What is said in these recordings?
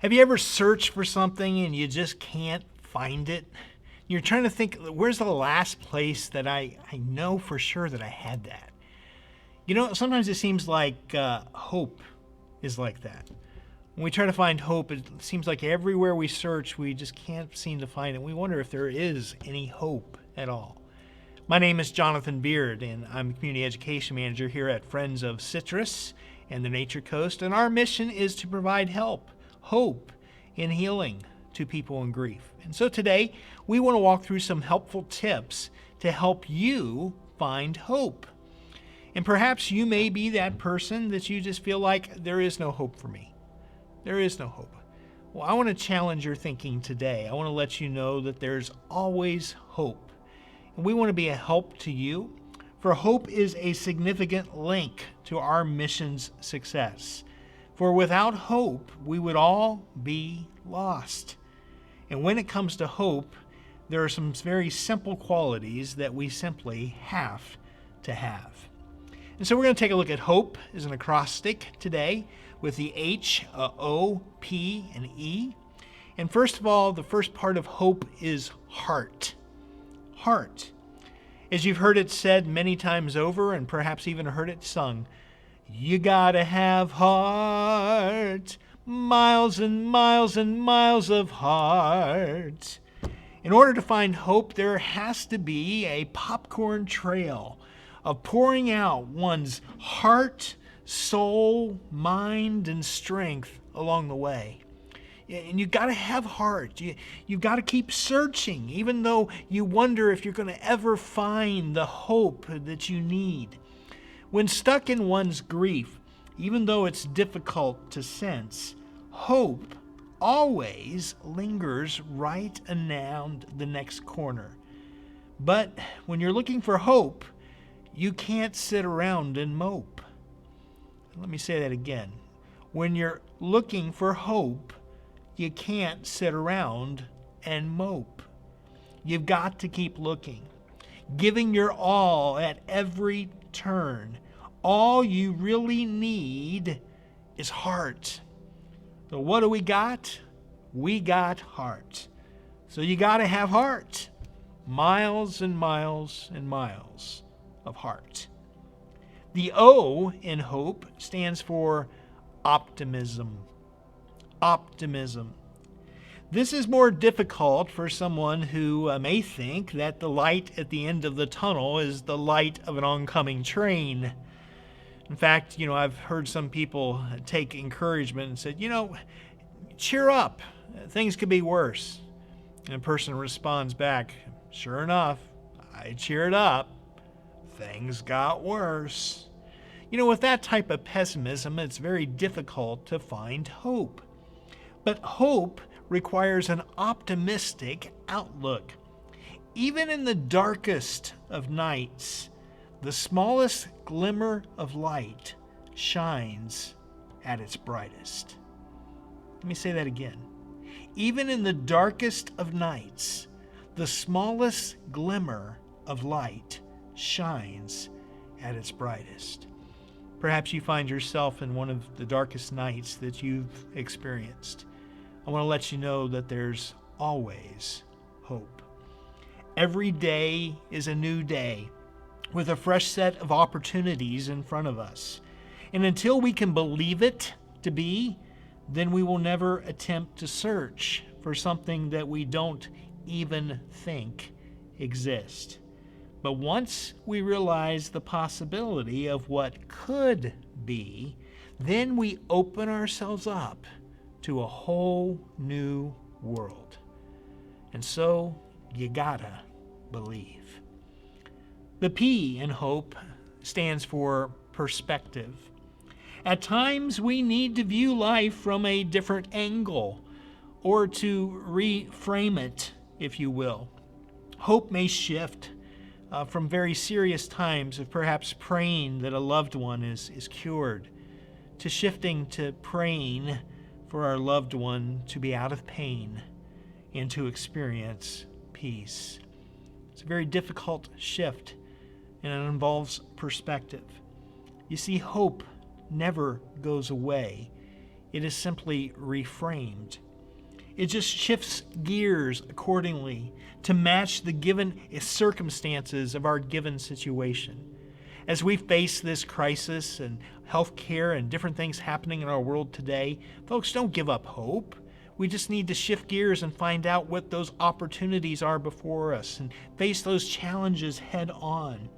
Have you ever searched for something and you just can't find it? You're trying to think, where's the last place that I know for sure that I had that? You know, sometimes it seems like hope is like that. When we try to find hope, it seems like everywhere we search, we just can't seem to find it. We wonder if there is any hope at all. My name is Jonathan Beard, and I'm the Community Education Manager here at Friends of Citrus and the Nature Coast, and our mission is to provide hope, and healing to people in grief. And so today, we want to walk through some helpful tips to help you find hope. And perhaps you may be that person that you just feel like there is no hope for me. There is no hope. Well, I want to challenge your thinking today. I want to let you know that there's always hope. And we want to be a help to you, for hope is a significant link to our mission's success. For without hope, we would all be lost. And when it comes to hope, there are some very simple qualities that we simply have to have. And so we're going to take a look at hope as an acrostic today with the H, O, P, and E. And first of all, the first part of hope is heart. Heart. As you've heard it said many times over, and perhaps even heard it sung, you gotta have heart, miles and miles and miles of heart. In order to find hope, there has to be a popcorn trail of pouring out one's heart, soul, mind, and strength along the way. And you've got to have heart. You've got to keep searching, even though you wonder if you're going to ever find the hope that you need. When stuck in one's grief, even though it's difficult to sense, hope always lingers right around the next corner. But when you're looking for hope, you can't sit around and mope. Let me say that again. When you're looking for hope, you can't sit around and mope. You've got to keep looking, giving your all at every turn. All you really need is heart. So what do we got? We got heart. So you got to have heart. Miles and miles and miles of heart. The O in hope stands for optimism. Optimism. This is more difficult for someone who may think that the light at the end of the tunnel is the light of an oncoming train. In fact, I've heard some people take encouragement and said, cheer up, things could be worse. And a person responds back, sure enough, I cheered up, things got worse. With that type of pessimism, it's very difficult to find hope. But hope requires an optimistic outlook. Even in the darkest of nights, the smallest glimmer of light shines at its brightest. Let me say that again. Even in the darkest of nights, the smallest glimmer of light shines at its brightest. Perhaps you find yourself in one of the darkest nights that you've experienced. I want to let you know that there's always hope. Every day is a new day with a fresh set of opportunities in front of us. And until we can believe it to be, then we will never attempt to search for something that we don't even think exists. But once we realize the possibility of what could be, then we open ourselves up to a whole new world. And so you gotta believe. The P in hope stands for perspective. At times we need to view life from a different angle, or to reframe it, if you will. Hope may shift from very serious times of perhaps praying that a loved one is cured, to shifting to praying for our loved one to be out of pain and to experience peace. It's a very difficult shift, and it involves perspective. You see, hope never goes away. It is simply reframed. It just shifts gears accordingly to match the given circumstances of our given situation. As we face this crisis and healthcare and different things happening in our world today, folks, don't give up hope. We just need to shift gears and find out what those opportunities are before us and face those challenges head on.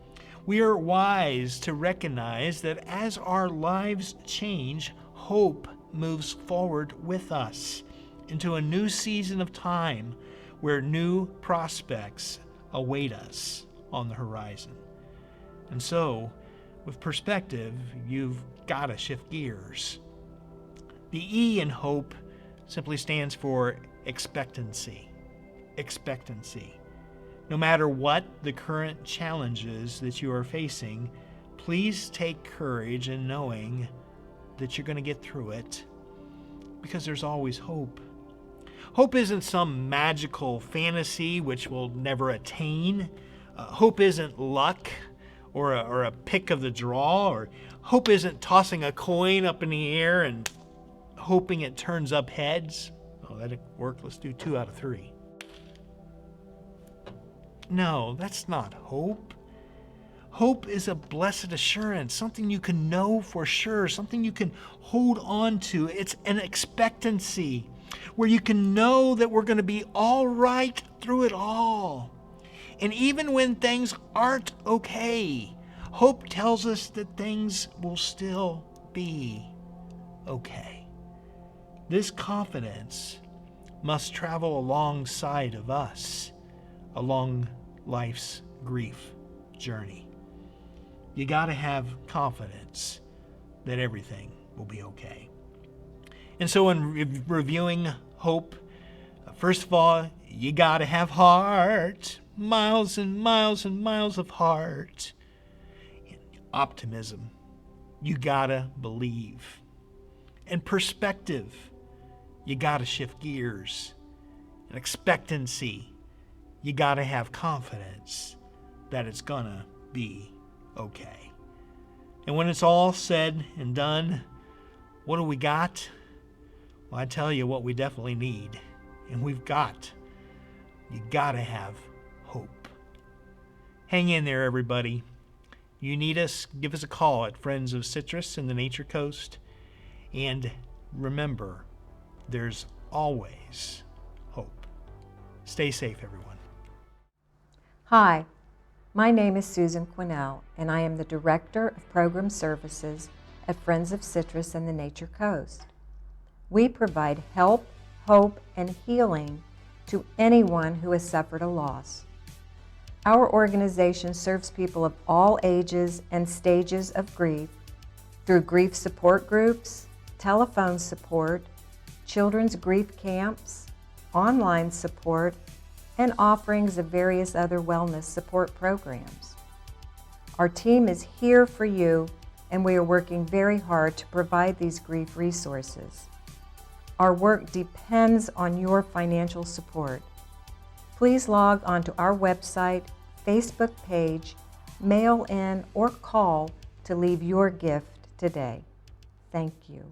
We are wise to recognize that as our lives change, hope moves forward with us into a new season of time where new prospects await us on the horizon. And so, with perspective, you've got to shift gears. The E in hope simply stands for expectancy. Expectancy. No matter what the current challenges that you are facing, please take courage in knowing that you're going to get through it, because there's always hope. Hope isn't some magical fantasy which we'll never attain. Hope isn't luck or a pick of the draw, or hope isn't tossing a coin up in the air and hoping it turns up heads. Oh, that'd work. Let's do 2 out of 3. No, that's not hope. Hope is a blessed assurance, something you can know for sure, something you can hold on to. It's an expectancy where you can know that we're going to be all right through it all. And even when things aren't okay, hope tells us that things will still be okay. This confidence must travel alongside of us along life's grief journey. You got to have confidence that everything will be okay. And so in reviewing hope, first of all, you got to have heart. Miles and miles and miles of heart. Optimism. You got to believe. And perspective. You got to shift gears. And expectancy. You got to have confidence that it's going to be okay. And when it's all said and done, what do we got? Well, I tell you what we definitely need. And you got to have hope. Hang in there, everybody. You need us, give us a call at Friends of Citrus in the Nature Coast. And remember, there's always hope. Stay safe, everyone. Hi, my name is Susan Quinnell, and I am the Director of Program Services at Friends of Citrus and the Nature Coast. We provide help, hope, and healing to anyone who has suffered a loss. Our organization serves people of all ages and stages of grief through grief support groups, telephone support, children's grief camps, online support, and offerings of various other wellness support programs. Our team is here for you, and we are working very hard to provide these grief resources. Our work depends on your financial support. Please log onto our website, Facebook page, mail in, or call to leave your gift today. Thank you.